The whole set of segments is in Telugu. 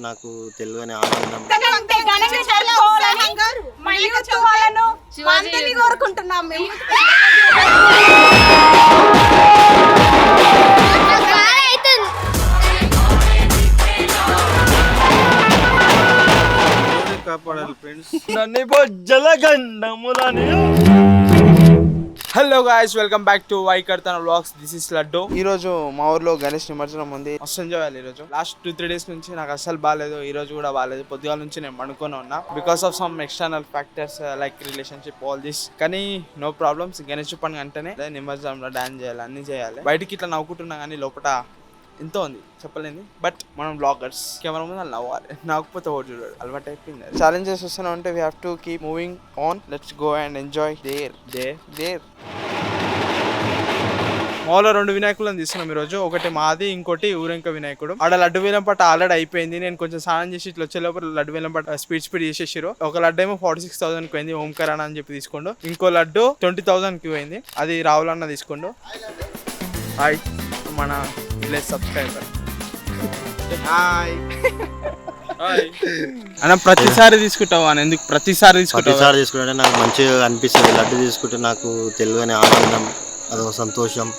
నాకు తెలియని ఆనందం. కాపాడాలి friends. Hello guys, welcome back to Vaikartana vlogs. This is Laddu. ఈ రోజు మా ఊర్లో గణేష్ నిమజ్జనం ఉంది. మస్తు ఎంజాయ్ చేయాలి. ఈ రోజు లాస్ట్ 2-3 days నుంచి నాకు అస్సలు బాగాలేదు. ఈ రోజు కూడా బాగాలేదు. పొద్దుగాల నుంచి నేను పడుకొని ఉన్నా because of some external factors like relationship, all this. కానీ నో ప్రాబ్లమ్స్. గణేష్ పండుగ అంటేనే నిమజ్జనంలో డాన్స్ చేయాలి, అన్ని చేయాలి. బయటికి ఇట్లా నవ్వుకుంటున్నా కానీ లోపల ఎంతో ఉంది, చెప్పలేంది. బట్ మనం బ్లాగర్స్, కెమెరా ముందు నవ్వాలి, నవ్వకపోతే ఓటు చూడాలి, అలవాటు అయిపోయింది. ఛాలెంజెస్ వస్తూనే ఉంటే we have to keep moving on. Let's go and enjoy there. మాలో 2 వినాయకులను తీస్తున్నాం ఈరోజు. ఒకటి మాది, ఇంకోటి ఊరంక వినాయకుడు. ఆడ లడ్డు వేలం పాట ఆల్రెడీ అయిపోయింది. నేను కొంచెం స్నానం చేసి ఇట్లా వచ్చే లోపల లడ్డు వేలం పాట స్పీడ్ చేసేసారు. ఒక లడ్డు ఏమో 46,000 పోయింది, ఓంకారాణ అని చెప్పి తీసుకోండు. ఇంకో లడ్డు 20,000 పోయింది, అది రావులన్న తీసుకోండు. హాయ్ మన విలేజ్ సబ్స్క్రైబర్. హాయ్ అన్న, ప్రతిసారి తీసుకుంటావు అని ఎందుకు? ప్రతిసారి తీసుకుంటే నాకు మంచిగా అనిపిస్తుంది. లడ్డు తీసుకుంటే నాకు తెలియని ఆనందం, అదొక సంతోషం.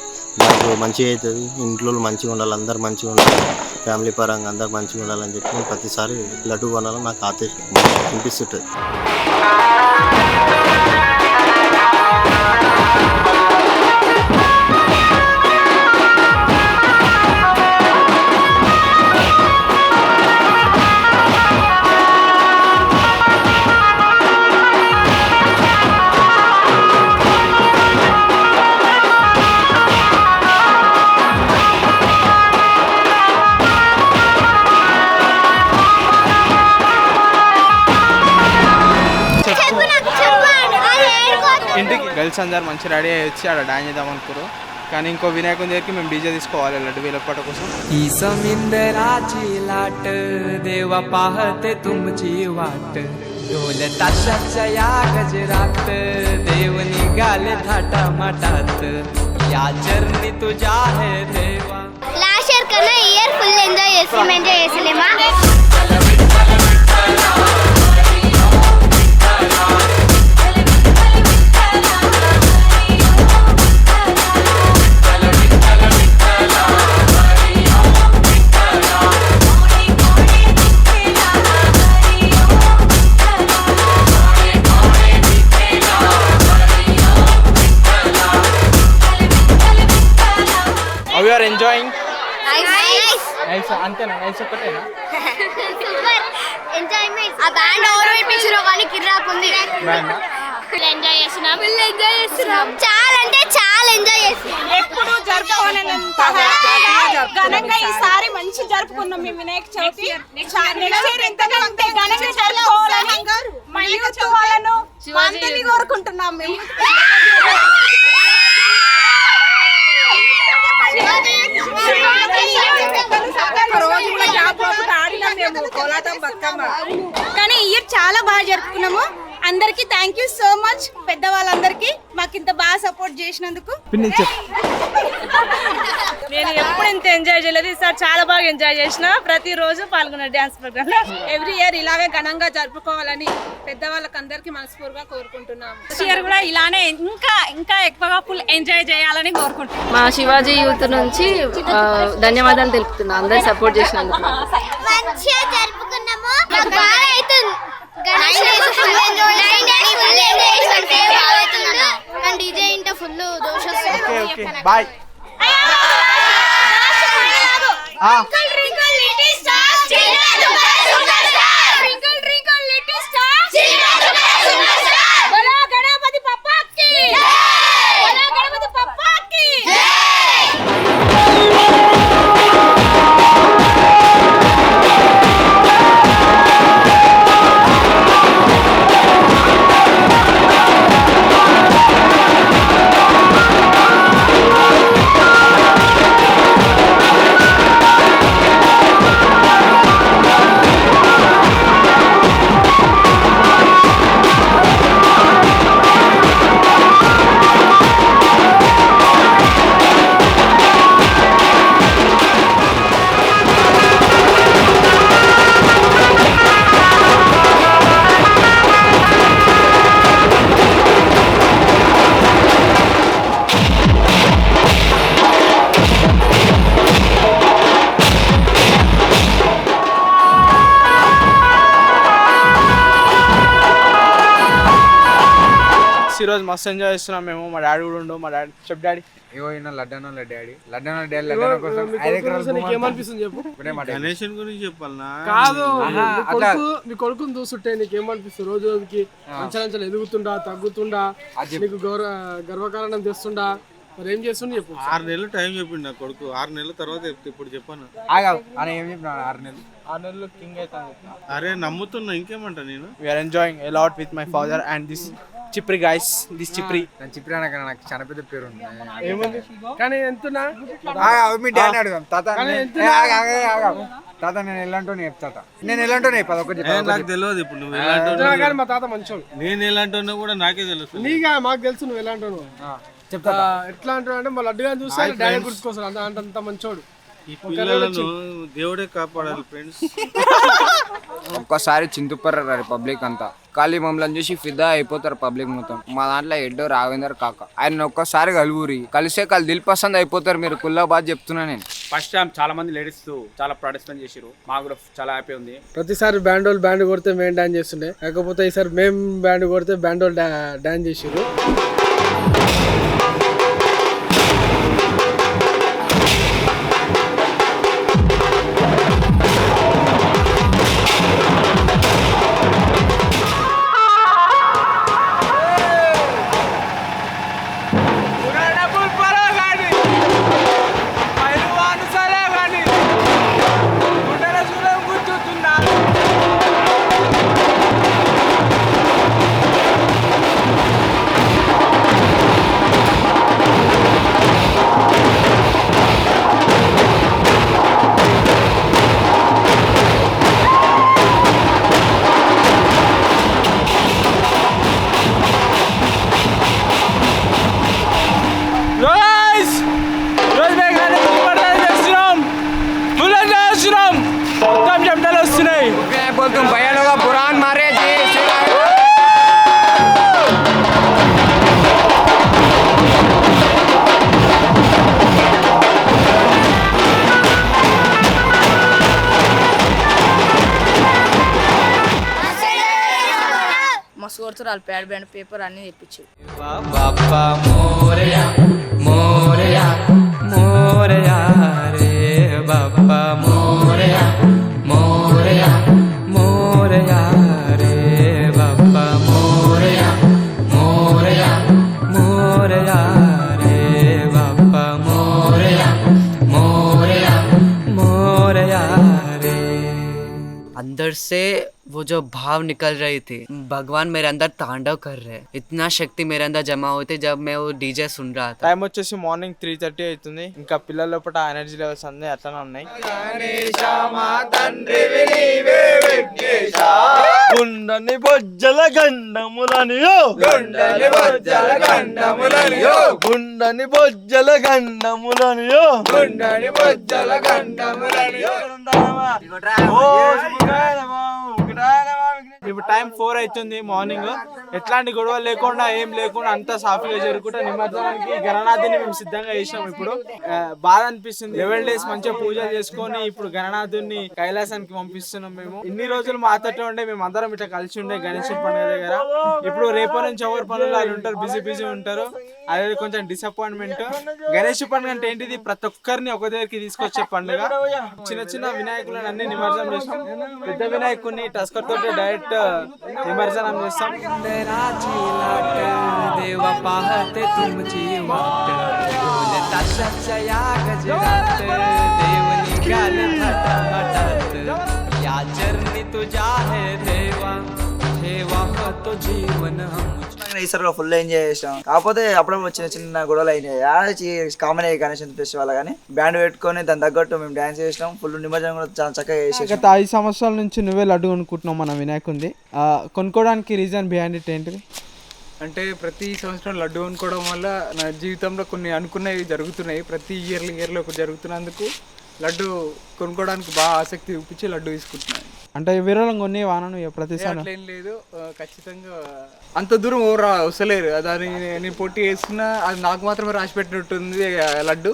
నాకు మంచిగా అవుతుంది. ఇంట్లో మంచిగా ఉండాలి, అందరు మంచిగా ఉండాలి, ఫ్యామిలీ పరంగా అందరు మంచిగా ఉండాలని చెప్పి నేను ప్రతిసారి లడ్డు కొనాలని నాకు అనిపిస్తుంటుంది. ఇంటికి గర్ల్స్ అందరు మంచి రెడీ అయ్యి వచ్చి ఆడ డాన్స్ చేద్దాం అనుకోరు. కానీ ఇంకో వినాయకుని దగ్గరికి మేము డీజే తీసుకోవాలి లడ్డు వేలపాట కోసం. ही समिंदराची लाट देवा पाहते तुमची वाट ढोल ताशाच्या या गजरात देव निघाले थाटा माटात या चरणी तुझ्या है देवा. లాస్ట్ ఇయర్ కన్నా ఇయర్ ఫుల్ ఎంజాయ్ చేసలేమా? We are enjoying. నైస్. అంతేనా? నైస్ ఒక్కటేనా? Super enjoyment. ఆ బ్యాండ్ ఓవర్ పిచ్చిలో కానీ కిర్రాక్ ఉంది. ఎంజాయ్ చేస్తున్నాం. చాలా అంటే చాలా ఎంజాయ్ చేస్తున్నాం. ఎప్పుడు జరుపుకోనంత ఘనంగా ఈసారి మంచి జరుపుకున్నాం మేము వినాయక చవితి. నెక్స్ట్ ఇయర్ ఎంతగా ఘనంగా జరుపుకోవాలని మా యూత్ వాళ్ళను అందరినీ కోరుకుంటున్నాం మేము. కానీ ఇయర్ చాలా బాగా జరుపుకున్నాము. అందరికి థ్యాంక్ యూ సో మచ్. పెద్దవాళ్ళందరికీ మాకు ఇంత బాగా సపోర్ట్ చేసినందుకు. నేను ఎప్పుడు ఇంత ఎంజాయ్ చేయలేదు, ఈసారి చాలా బాగా ఎంజాయ్ చేసిన. ప్రతిరోజు పాల్గొన్న డ్యాన్స్ ప్రోగ్రామ్ లో. ఎవ్రీ ఇయర్ ఇలాగే ఘనంగా జరుపుకోవాలని పెద్దవాళ్ళకి అందరికి మనస్ఫూర్తిగా కోరుకుంటున్నాము. నెక్స్ట్ ఇయర్ కూడా ఇలానే ఇంకా ఎక్కువగా ఫుల్ ఎంజాయ్ చేయాలని కోరుకుంటున్నాను. మా శివాజీ యూత్ నుంచి ధన్యవాదాలు తెలుపుతున్నా, అందరు సపోర్ట్ చేసినందుకు. మంచిగా జరుపుకున్నాము. నాకు బాగా అవుతుంది. కానీ డీజే ఇంట ఫుల్ దోష. బాయ్. గణపతి పప్పాకి గణపతి పప్పాకి. గైస్ ఈరోజు మస్తు ఎంజాయ్ చేస్తున్నాం మేము. మా డాడీ కూడా ఉండు. మా డాడీ చెప్పు డాడీ. ఇగో ఈయన లడ్డనో డాడీ లడ్డనో కోసం 5 ఎకరాలు ఏమనిపిస్తుంది చెప్పు. గణేషన్ గురించి చెప్పాలనా? కాదు మీ కొడుకుని చూస్తుంటే నీకేమనిపిస్తుంది? రోజు రోజుకి అంచలంచలు ఎదుగుతుండా తగ్గుతుండా? నీకు గర్వకారణం తెస్తుండా? మరి ఏం చేస్తుండే చెప్పు. 6 నెలలు టైం చెప్పిండు నా కొడుకు. 6 నెలల తర్వాత చెప్తే ఇప్పుడు చెప్పాను. అని ఏం చెప్పినాడు? 6 నెలలు కింగ్ అవుతాను. అరే నమ్ముతున్నా, ఇంకేమంటా నేను. We are enjoying a lot with my father and this చిప్రి గైస్. దిస్ చిప్రి చిప్రి అనగా నాకు చాలా పెద్ద పేరు ఉంది. ఏముంది కానీ ఎంతున్నా మీ డాడీ అడుగుదాం. తాత తాత నేను ఎలాంటో చెప్తా. నేను ఎలాంటో ఒకటి నాకు తెలియదు. ఇప్పుడు నువ్వు ఎలాంటి మా తాత మంచోడు. నేను ఎలాంటి కూడా నాకే తెలుసు. నీగా మాకు తెలుసు నువ్వు ఎలా అంటావు. చెప్తా ఎట్లా అంటావు అంటే మళ్ళీ అడ్డుగా చూస్తే డాడీ గుర్తుకొస్తారు. అంత మంచోడు. ఈ పిల్లలను దేవుడే కాపాడాలి ఫ్రెండ్స్. ఒక్కసారి చింతపర్ర పబ్లిక్ అంతా ఖాళీ మమ్మల్ని చూసి ఫిదా అయిపోతారు పబ్లిక్ మొత్తం. మా దాంట్లో ఎడ్డో రావేందర్ కాక ఆయన ఒక్కసారి కలుగురి కలిసే దిల్ పసంద్ అయిపోతారు మీరు. కుల్లాబాద్ చెప్తున్నా నేను. ఫస్ట్ టైం చాలా మంది లేడీస్ చాలా పార్టిసిపేట్ చేసారు. మాకు కూడా చాలా హ్యాపీ ఉంది. ప్రతిసారి బ్యాండ్ కొడితే మేము డాన్స్ చేస్తుండే, కాకపోతే ఈసారి మేము బ్యాండ్ కొడితే బ్యాండ్ డాన్స్ చేసారు. భయాలుగా పురాణ్ మారే మస్తు కొడుతున్నారు. ప్యాడ్ బ్యాండ్ పేపర్ అన్ని తెప్పించి. బాబా మోరయా మోరయా మోరయా రే బాబా మోరయా మోరయా మోరయా రే బాబా మోరయా మోరయా మోరయా రే బాబా మోరయా మోరయా మోరయా రే. अंदर से वो जो भाव निकल रही थी, भगवान मेरे अंदर तांडव कर रहे, इतना शक्ति मेरे अंदर जमा हुई थी जब मैं वो डीजे सुन रहा था. టైం వచ్చేసి మార్నింగ్ 3:30 అవుతుంది. ఇంకా పిల్లల లోపల ఎనర్జీ లెవెల్స్ అన్నీ అట్లనే ఉన్నాయి. గుండని బొజ్జల గండములనియో గుండని బొజ్జల గండములనియో గుండని బొజ్జల గండములనియో గుండని బొజ్జల గండములనియో. ఇప్పుడు టైం 4 అవుతుంది మార్నింగ్. ఎట్లాంటి గొడవ లేకుండా ఏం లేకుండా అంతా సాఫీగా జరుగుకుంటా నిమజ్జనానికి గణనాథుని మేము సిద్ధంగా చేసినాం. ఇప్పుడు బాధ అనిపిస్తుంది. 11 days మంచిగా పూజలు చేసుకొని ఇప్పుడు గణనాథుని కైలాసానికి పంపిస్తున్నాం. మేము ఇన్ని రోజులు మాతోటే ఉండే మేము అందరం ఇట్లా కలిసి ఉండే గణేష్ పండుగ దగ్గర. ఇప్పుడు రేపటి నుంచి ఎవరి పనులు వాళ్ళు ఉంటారు, బిజీ ఉంటారు. అదే కొంచెం డిసప్పాయింట్మెంట్. గణేష్ పండుగ అంటే ఏంటిది? ప్రతి ఒక్కరిని ఒక దగ్గరికి తీసుకొచ్చే పండుగ. చిన్న వినాయకులను అన్ని నిమజ్జనం చేస్తాం. పెద్ద వినాయకుడిని టస్కర్ తోటి డైరెక్ట్ నిమజ్జనం చేస్తాం. देवा पाहते तुमची वाट ढोल ताशाच्या गजरात देव निघाले थाटामाटात या चरणी तुझ्या हे देवा ठेवा तो जीवन ఈసారి ఫుల్ ఎంజాయ్ చేసాం. కాకపోతే అప్పుడప్పుడు చిన్న గొడవలు అయినాయి. కామన్ అయ్యి గణేష్ ఫెస్టివల్ కానీ బ్యాండ్ పెట్టుకొని దాని తగ్గట్టు మేము డాన్స్ చేసినాం. ఫుల్ నిమజ్జనం కూడా చాలా చక్కగా చేసాం. గత 5 సంవత్సరాల నుంచి నువ్వే లడ్డు కొనుక్కుంటున్నావు మన వినాయకుంది. కొనుక్కోవడానికి రీజన్ బిహైండ్ ఇట్ ఏంటిది? అంటే ప్రతి సంవత్సరం లడ్డు కొనుక్కోవడం వల్ల నా జీవితంలో కొన్ని అనుకున్నవి జరుగుతున్నాయి. ప్రతి ఇయర్లో ఒకటి జరుగుతున్నందుకు లడ్డు కొనుక్కోవడానికి బాగా ఆసక్తి చూపించి లడ్డు తీసుకుంటున్నాను. అంటే విరళం కొన్ని వానను ప్రతిసారి అట్లేం లేదు. ఖచ్చితంగా అంత దూరం ఎవరు వస్తలేరు. దాన్ని నేను పోటీ వేసుకున్నా అది నాకు మాత్రమే రాసి పెట్టినట్టుంది లడ్డు.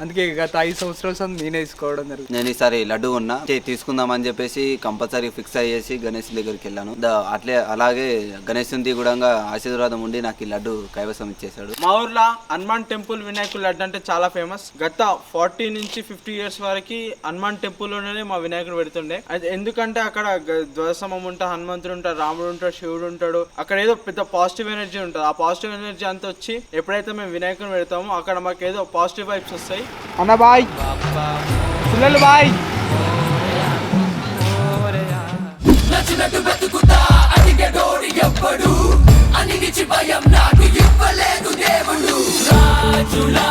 అందుకే గత 5 సంవత్సరాల సంది నేనే తీసుకోవడం జరుగుతుంది. నేను ఈసారి లడ్డు ఉన్నా తీసుకుందాం అని చెప్పేసి కంపల్సరీ ఫిక్స్ అయ్యేసి గణేష్ దగ్గరికి వెళ్ళాను. అలాగే గణేశుని కూడా ఆశీర్వాదం ఉండి నాకు ఈ లడ్డు కైవసం ఇచ్చేసాడు. మా ఊర్లో హనుమాన్ టెంపుల్ వినాయకుడు లడ్డు అంటే చాలా ఫేమస్. గత 40 నుంచి 50 ఇయర్స్ వరకు హనుమాన్ టెంపుల్ లోనే మా వినాయకుడు పెడుతుండే. ఎందుకంటే అక్కడ ధ్వజస్తంభం ఉంటా, హనుమంతుడు ఉంటాడు, రాముడు ఉంటాడు, శివుడు ఉంటాడు. అక్కడ ఏదో పెద్ద పాజిటివ్ ఎనర్జీ ఉంటుంది. ఆ పాజిటివ్ ఎనర్జీ అంతా వచ్చి ఎప్పుడైతే మేము వినాయకుని పెడతామో అక్కడ మాకు ఏదో పాజిటివ్ వైబ్స్ వస్తాయి. అన్న బాయ్, పిల్లలు బాయ్. నచ్చినట్టు బతుకుతా అడిగేటోడు ఎవ్వడు, అన్నిటికి భయం నాకు ఇవ్వలేదు దేవుడు. రాజులా